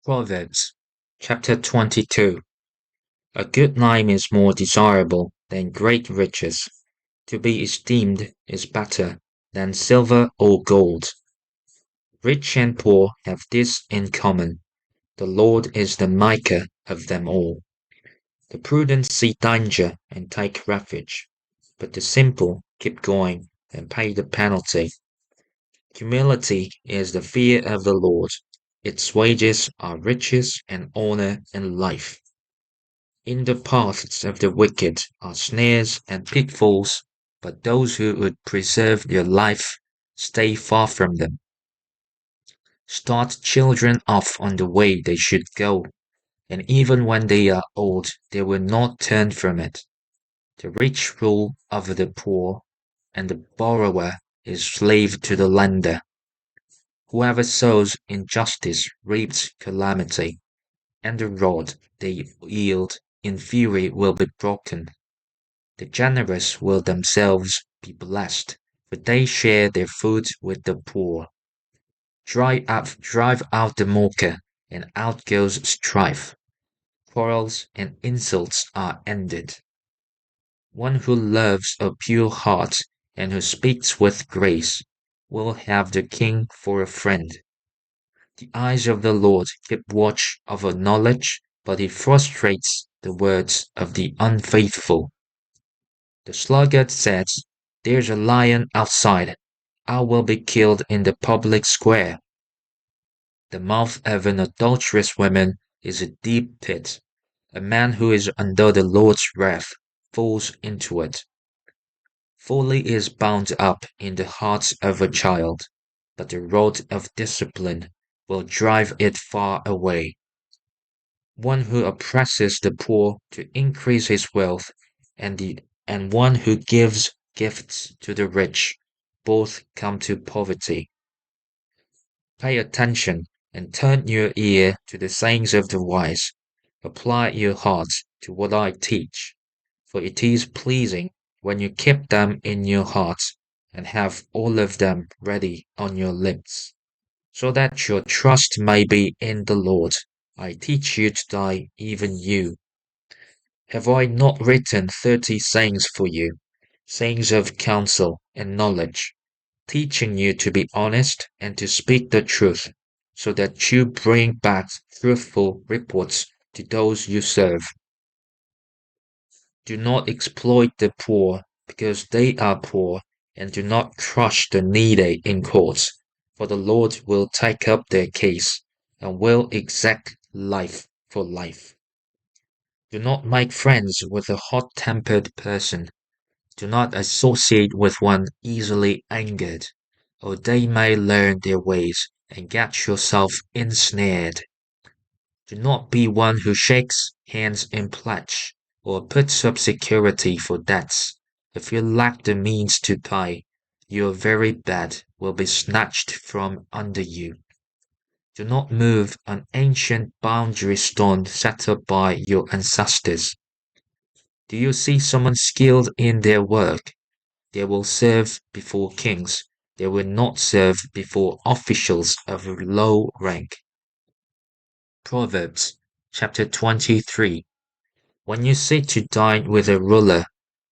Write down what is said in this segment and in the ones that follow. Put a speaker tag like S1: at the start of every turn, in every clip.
S1: Proverbs chapter 22. A good name is more desirable than great riches. To be esteemed is better than silver or gold. Rich and poor have this in common: the Lord is the maker of them all. The prudent see danger and take refuge, but the simple keep going and pay the penalty. Humility is the fear of the Lord. Its wages are riches and honor and life. In the paths of the wicked are snares and pitfalls, but those who would preserve their life stay far from them. Start children off on the way they should go, and even when they are old, they will not turn from it. The rich rule over the poor, and the borrower is slave to the lender. Whoever sows injustice reaps calamity, and the rod they wield in fury will be broken. The generous will themselves be blessed, for they share their food with the poor. Drive out the mocker, and out goes strife. Quarrels and insults are ended. One who loves a pure heart and who speaks with grace will have the king for a friend. The eyes of the Lord keep watch over knowledge, but he frustrates the words of the unfaithful. The sluggard says, "There's a lion outside. I will be killed in the public square." The mouth of an adulterous woman is a deep pit. A man who is under the Lord's wrath falls into it. Folly is bound up in the heart of a child, but the rod of discipline will drive it far away. One who oppresses the poor to increase his wealth, and one who gives gifts to the rich, both come to poverty. Pay attention and turn your ear to the sayings of the wise. Apply your heart to what I teach, for it is pleasing when you keep them in your heart and have all of them ready on your lips, so that your trust may be in the Lord. I teach you today, even you. Have I not written 30 sayings for you, sayings of counsel and knowledge, teaching you to be honest and to speak the truth, so that you bring back truthful reports to those you serve? Do not exploit the poor because they are poor, and do not crush the needy in courts, for the Lord will take up their case and will exact life for life. Do not make friends with a hot-tempered person. Do not associate with one easily angered, or they may learn their ways and get yourself ensnared. Do not be one who shakes hands in pledge, or puts up security for debts. If you lack the means to pay, your very bed will be snatched from under you. Do not move an ancient boundary stone set up by your ancestors. Do you see someone skilled in their work? They will serve before kings. They will not serve before officials of low rank. Proverbs chapter 23. When you sit to dine with a ruler,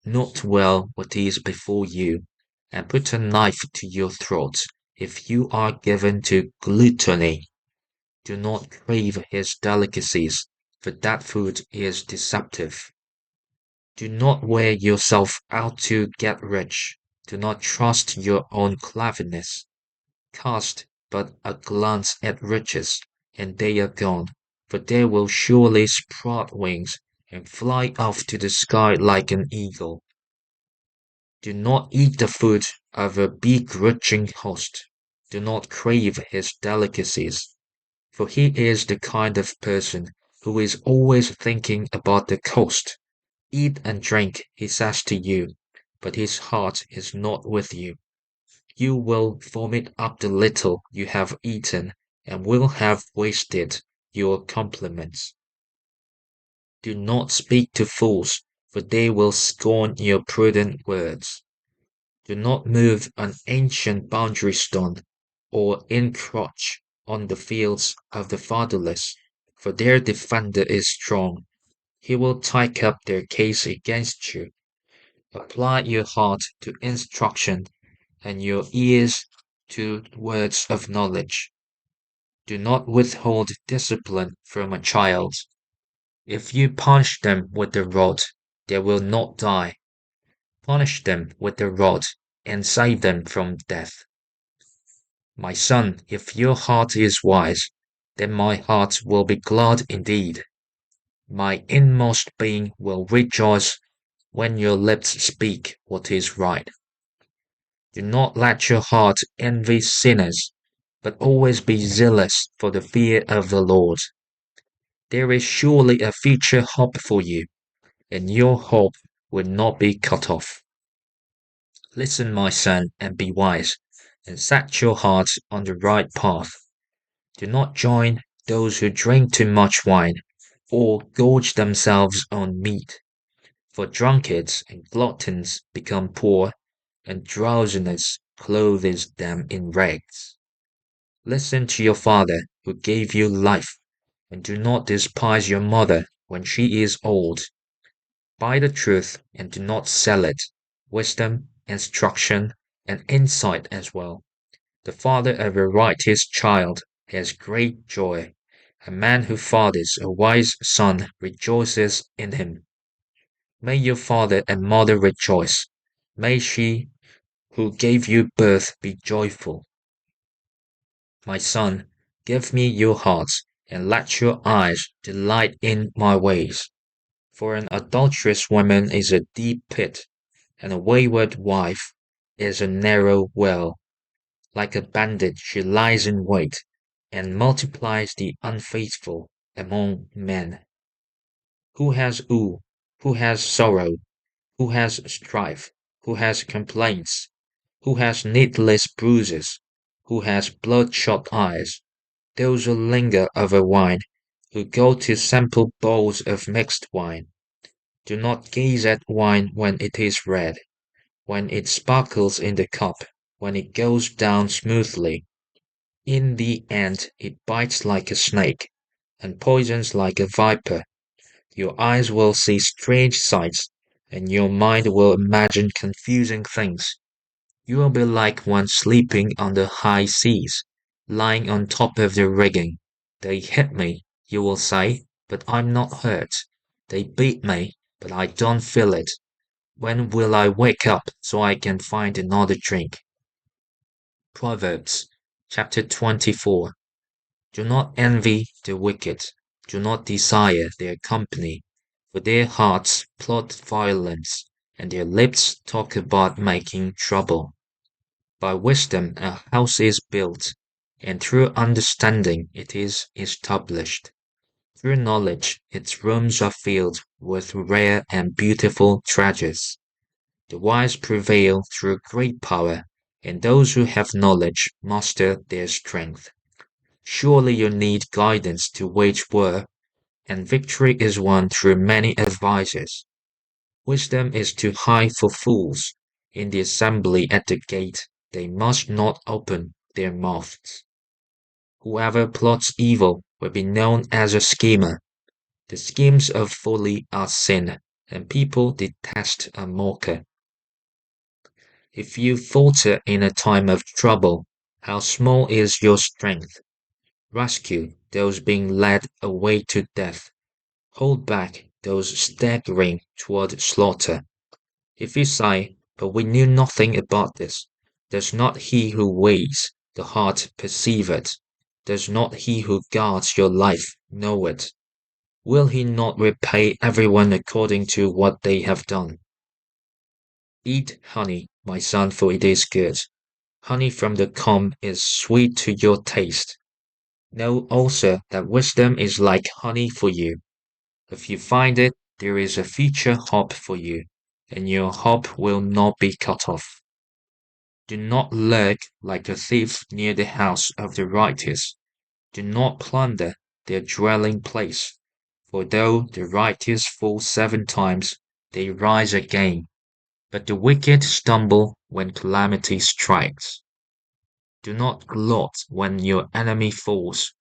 S1: note well what is before you, and put a knife to your throat if you are given to gluttony. Do not crave his delicacies, for that food is deceptive. Do not wear yourself out to get rich. Do not trust your own cleverness. Cast but a glance at riches, and they are gone, for they will surely sprout wings and fly off to the sky like an eagle. Do not eat the food of a begrudging host. Do not crave his delicacies, for he is the kind of person who is always thinking about the cost. Eat and drink, he says to you, but his heart is not with you. You will vomit up the little you have eaten, and will have wasted your compliments. Do not speak to fools, for they will scorn your prudent words. Do not move an ancient boundary stone, or encroach on the fields of the fatherless. for their defender is strong. He will take up their case against you. Apply your heart to instruction and your ears to words of knowledge. Do not withhold discipline from a child. If you punish them with the rod, they will not die. Punish them with the rod and save them from death. My son, if your heart is wise, then my heart will be glad indeed. My inmost being will rejoice when your lips speak what is right. Do not let your heart envy sinners, but always be zealous for the fear of the Lord. There is surely a future hope for you, and your hope will not be cut off. Listen, my son, and be wise, and set your heart on the right path. Do not join those who drink too much wine, or gorge themselves on meat, for drunkards and gluttons become poor, and drowsiness clothes them in rags. Listen to your father, who gave you life, and do not despise your mother when she is old. Buy the truth and do not sell it, wisdom, instruction, and insight as well. The father of a righteous child has great joy. A man who fathers a wise son rejoices in him. May your father and mother rejoice. May she who gave you birth be joyful. My son, give me your heart, and let your eyes delight in my ways. For an adulterous woman is a deep pit, and a wayward wife is a narrow well. Like a bandit she lies in wait, and multiplies the unfaithful among men. Who has woe? Who has sorrow? Who has strife? Who has complaints? Who has needless bruises? Who has bloodshot eyes? Those who linger over wine, who go to sample bowls of mixed wine. Do not gaze at wine when it is red, when it sparkles in the cup, when it goes down smoothly. In the end it bites like a snake, and poisons like a viper. Your eyes will see strange sights, and your mind will imagine confusing things. You will be like one sleeping on the high seas, lying on top of the rigging. They hit me, you will say, but I'm not hurt. They beat me, but I don't feel it. When will I wake up so I can find another drink? Proverbs chapter 24. Do not envy the wicked, do not desire their company, for their hearts plot violence, and their lips talk about making trouble. By wisdom a house is built, and through understanding it is established. Through knowledge its rooms are filled with rare and beautiful treasures. The wise prevail through great power, and those who have knowledge master their strength. Surely you need guidance to wage war, and victory is won through many advisers. Wisdom is too high for fools. In the assembly at the gate, they must not open their mouths. Whoever plots evil will be known as a schemer. The schemes of folly are sin, and people detest a mocker. If you falter in a time of trouble, how small is your strength? Rescue those being led away to death. Hold back those staggering toward slaughter. If you say, but we knew nothing about this, does not he who weighs the heart perceive it? Does not he who guards your life know it? Will he not repay everyone according to what they have done? Eat honey, my son, for it is good. Honey from the comb is sweet to your taste. Know also that wisdom is like honey for you. If you find it, there is a future hope for you, and your hope will not be cut off. Do not lurk like a thief near the house of the righteous. Do not plunder their dwelling place. For though the righteous fall 7 times, they rise again. But the wicked stumble when calamity strikes. Do not gloat when your enemy falls,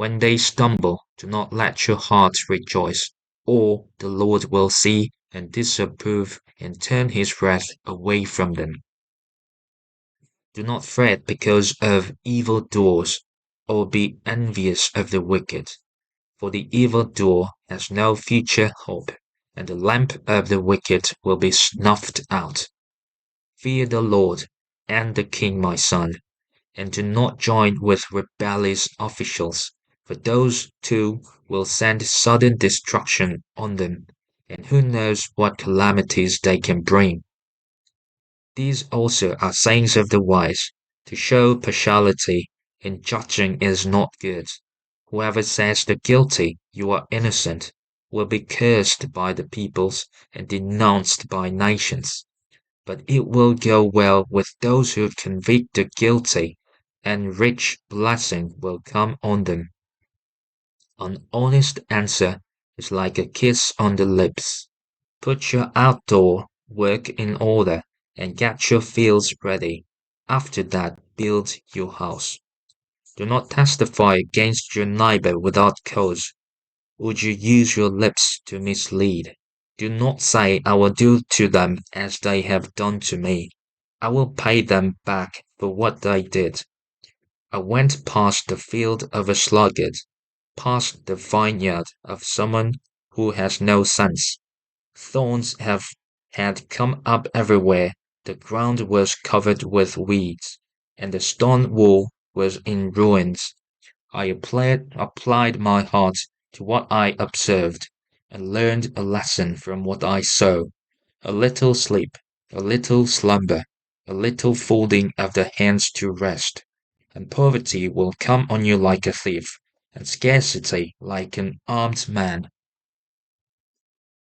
S1: When they stumble, do not let your heart rejoice, or the Lord will see and disapprove and turn his wrath away from them. Do not fret because of evildoers, or be envious of the wicked, for the evildoer has no future hope, and the lamp of the wicked will be snuffed out. Fear the Lord and the king, my son, and do not join with rebellious officials, for those two will send sudden destruction on them, and who knows what calamities they can bring. These also are sayings of the wise. To show partiality in judging is not good. Whoever says the guilty, you are innocent, will be cursed by the peoples and denounced by nations. But it will go well with those who convict the guilty, and rich blessing will come on them. An honest answer is like a kiss on the lips. Put your outdoor work in order and get your fields ready. After that, build your house. Do not testify against your neighbor without cause. Would you use your lips to mislead? Do not say, I will do to them as they have done to me. I will pay them back for what they did. I went past the field of a sluggard, past the vineyard of someone who has no sense. Thorns had come up everywhere, the ground was covered with weeds, and the stone wall was in ruins. I applied my heart to what I observed, and learned a lesson from what I saw. A little sleep, a little slumber, a little folding of the hands to rest, and poverty will come on you like a thief, and scarcity like an armed man.